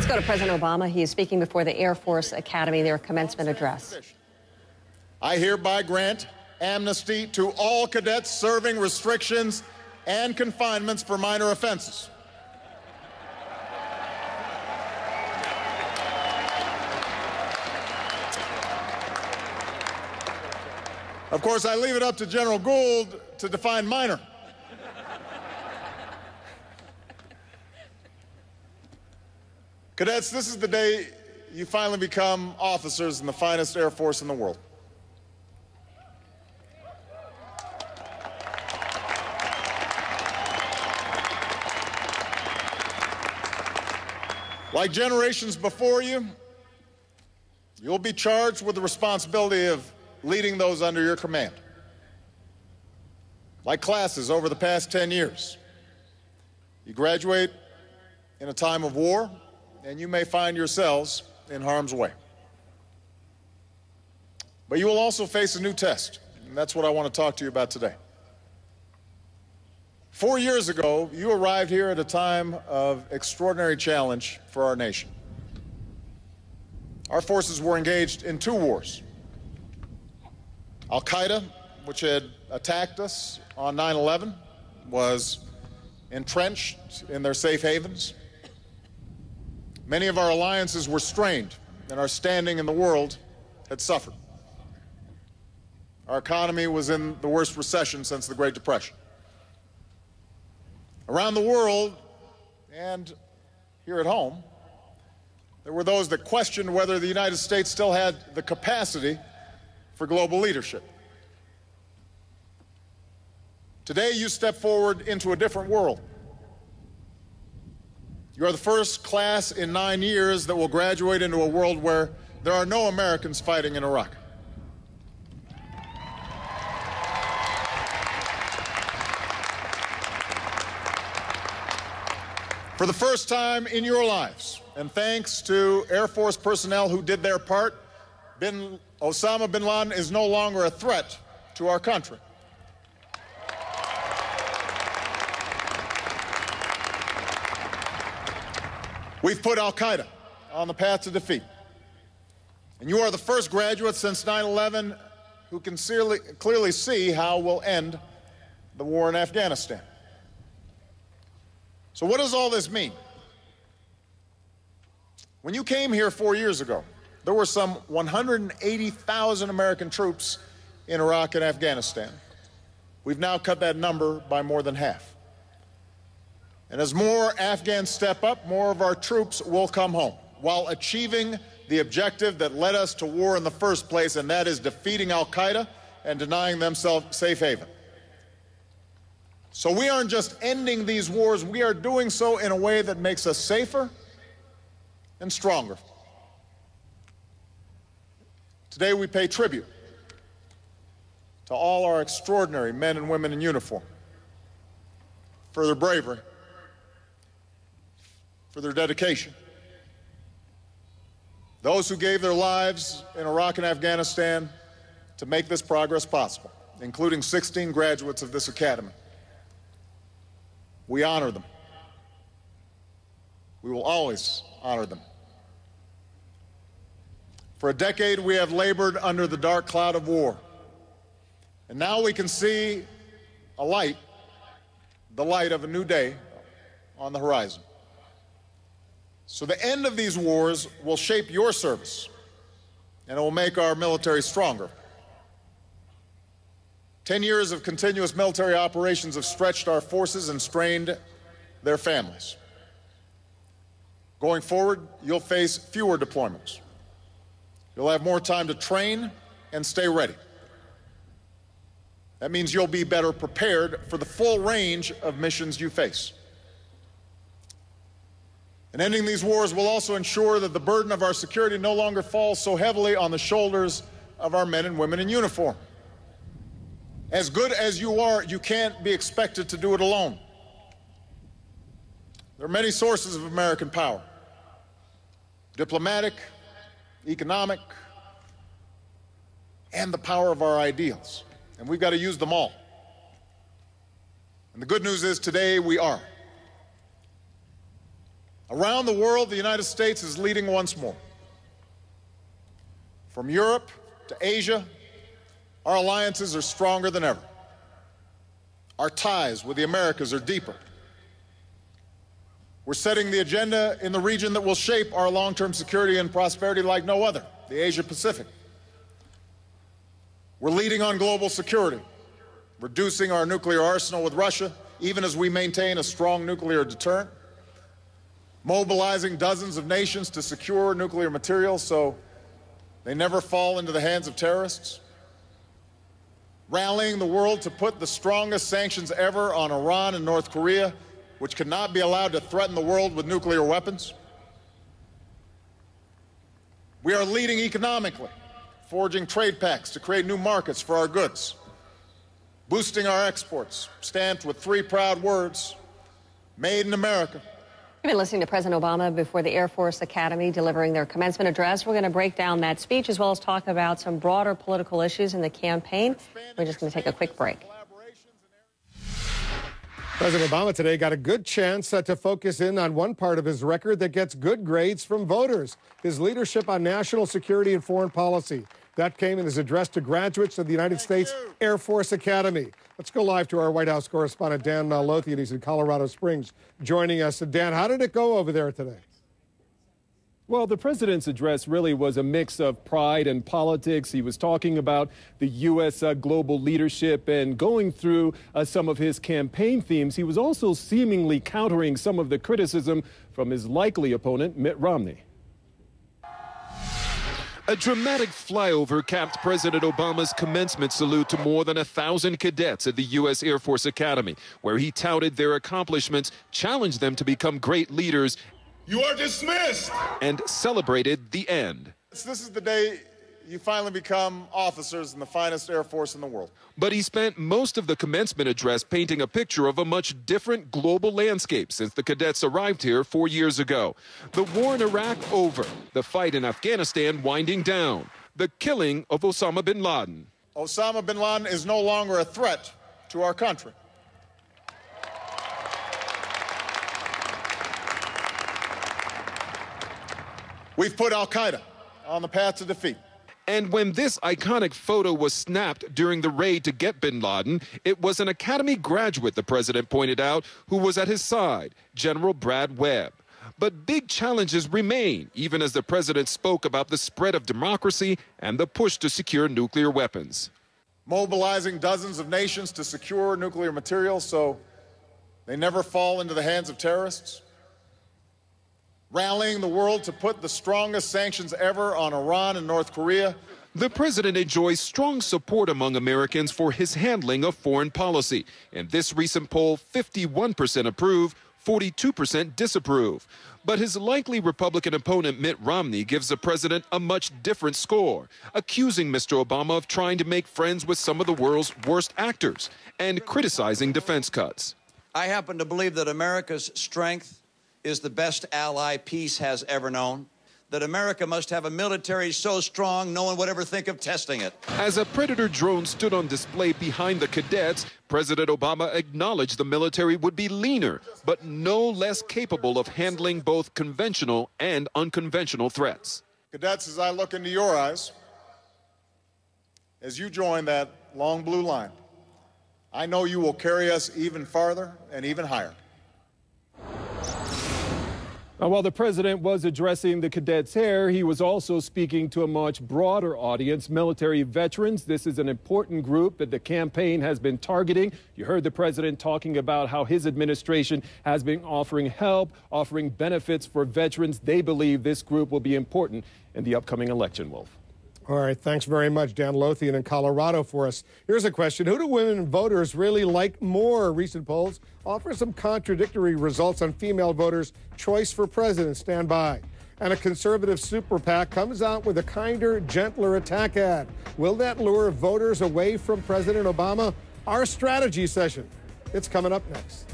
go to President Obama. He is speaking before the Air Force Academy, their commencement address. I hereby grant amnesty to all cadets serving restrictions and confinements for minor offenses. Of course, I leave it up to General Gould to define minor. Cadets, this is the day you finally become officers in the finest Air Force in the world. Like generations before you, you'll be charged with the responsibility of leading those under your command. Like classes over the past 10 years, you graduate in a time of war, and you may find yourselves in harm's way. But you will also face a new test, and that's what I want to talk to you about today. 4 years ago, you arrived here at a time of extraordinary challenge for our nation. Our forces were engaged in 2 wars. Al-Qaeda, which had attacked us on 9/11, was entrenched in their safe havens. Many of our alliances were strained, and our standing in the world had suffered. Our economy was in the worst recession since the Great Depression. Around the world, and here at home, there were those that questioned whether the United States still had the capacity for global leadership. Today, you step forward into a different world. You are the first class in 9 years that will graduate into a world where there are no Americans fighting in Iraq. For the first time in your lives, and thanks to Air Force personnel who did their part, Osama bin Laden is no longer a threat to our country. We've put Al-Qaeda on the path to defeat. And you are the first graduate since 9/11 who can clearly see how we'll end the war in Afghanistan. So what does all this mean? When you came here 4 years ago, there were some 180,000 American troops in Iraq and Afghanistan. We've now cut that number by more than half. And as more Afghans step up, more of our troops will come home while achieving the objective that led us to war in the first place, and that is defeating Al-Qaeda and denying them safe haven. So we aren't just ending these wars, we are doing so in a way that makes us safer and stronger. Today we pay tribute to all our extraordinary men and women in uniform for their bravery, for their dedication. Those who gave their lives in Iraq and Afghanistan to make this progress possible, including 16 graduates of this academy. We honor them. We will always honor them. For a decade, we have labored under the dark cloud of war. And now we can see a light, the light of a new day on the horizon. So the end of these wars will shape your service, and it will make our military stronger. 10 years of continuous military operations have stretched our forces and strained their families. Going forward, you'll face fewer deployments. You'll have more time to train and stay ready. That means you'll be better prepared for the full range of missions you face. And ending these wars will also ensure that the burden of our security no longer falls so heavily on the shoulders of our men and women in uniform. As good as you are, you can't be expected to do it alone. There are many sources of American power: diplomatic, economic, and the power of our ideals. And we've got to use them all. And the good news is today we are. Around the world, the United States is leading once more. From Europe to Asia, our alliances are stronger than ever. Our ties with the Americas are deeper. We're setting the agenda in the region that will shape our long-term security and prosperity like no other, the Asia-Pacific. We're leading on global security, reducing our nuclear arsenal with Russia, even as we maintain a strong nuclear deterrent, mobilizing dozens of nations to secure nuclear materials so they never fall into the hands of terrorists, rallying the world to put the strongest sanctions ever on Iran and North Korea, which cannot be allowed to threaten the world with nuclear weapons. We are leading economically, forging trade pacts to create new markets for our goods, boosting our exports, stamped with three proud words: Made in America. We've been listening to President Obama before the Air Force Academy delivering their commencement address. We're going to break down that speech as well as talk about some broader political issues in the campaign. We're just going to take a quick break. President Obama today got a good chance to focus in on one part of his record that gets good grades from voters, his leadership on national security and foreign policy. That came in his address to graduates of the United States Air Force Academy. Let's go live to our White House correspondent, Dan Lothian. He's in Colorado Springs, joining us. Dan, how did it go over there today? Well, the president's address really was a mix of pride and politics. He was talking about the U.S. Global leadership and going through some of his campaign themes. He was also seemingly countering some of the criticism from his likely opponent, Mitt Romney. A dramatic flyover capped President Obama's commencement salute to more than 1,000 cadets at the U.S. Air Force Academy, where he touted their accomplishments, challenged them to become great leaders. You are dismissed! And celebrated the end. This is the day you finally become officers in the finest Air Force in the world. But he spent most of the commencement address painting a picture of a much different global landscape since the cadets arrived here 4 years ago. The war in Iraq over, the fight in Afghanistan winding down, the killing of Osama bin Laden. Osama bin Laden is no longer a threat to our country. We've put al-Qaeda on the path to defeat. And when this iconic photo was snapped during the raid to get bin Laden, it was an Academy graduate, the president pointed out, who was at his side, General Brad Webb. But big challenges remain, even as the president spoke about the spread of democracy and the push to secure nuclear weapons. Mobilizing dozens of nations to secure nuclear materials so they never fall into the hands of terrorists. Rallying the world to put the strongest sanctions ever on Iran and North Korea. The president enjoys strong support among Americans for his handling of foreign policy. In this recent poll, 51% approve, 42% disapprove. But his likely Republican opponent, Mitt Romney, gives the president a much different score, accusing Mr. Obama of trying to make friends with some of the world's worst actors and criticizing defense cuts. I happen to believe that America's strength is the best ally peace has ever known, that America must have a military so strong no one would ever think of testing it. As a Predator drone stood on display behind the cadets, President Obama acknowledged the military would be leaner, but no less capable of handling both conventional and unconventional threats. Cadets, as I look into your eyes, as you join that long blue line, I know you will carry us even farther and even higher. Now, while the president was addressing the cadets here, he was also speaking to a much broader audience, military veterans. This is an important group that the campaign has been targeting. You heard the president talking about how his administration has been offering help, offering benefits for veterans. They believe this group will be important in the upcoming election, Wolf. All right, thanks very much, Dan Lothian in Colorado for us. Here's a question. Who do women voters really like more? Recent polls offer some contradictory results on female voters' choice for president. Stand by. And a conservative super PAC comes out with a kinder, gentler attack ad. Will that lure voters away from President Obama? Our strategy session. It's coming up next.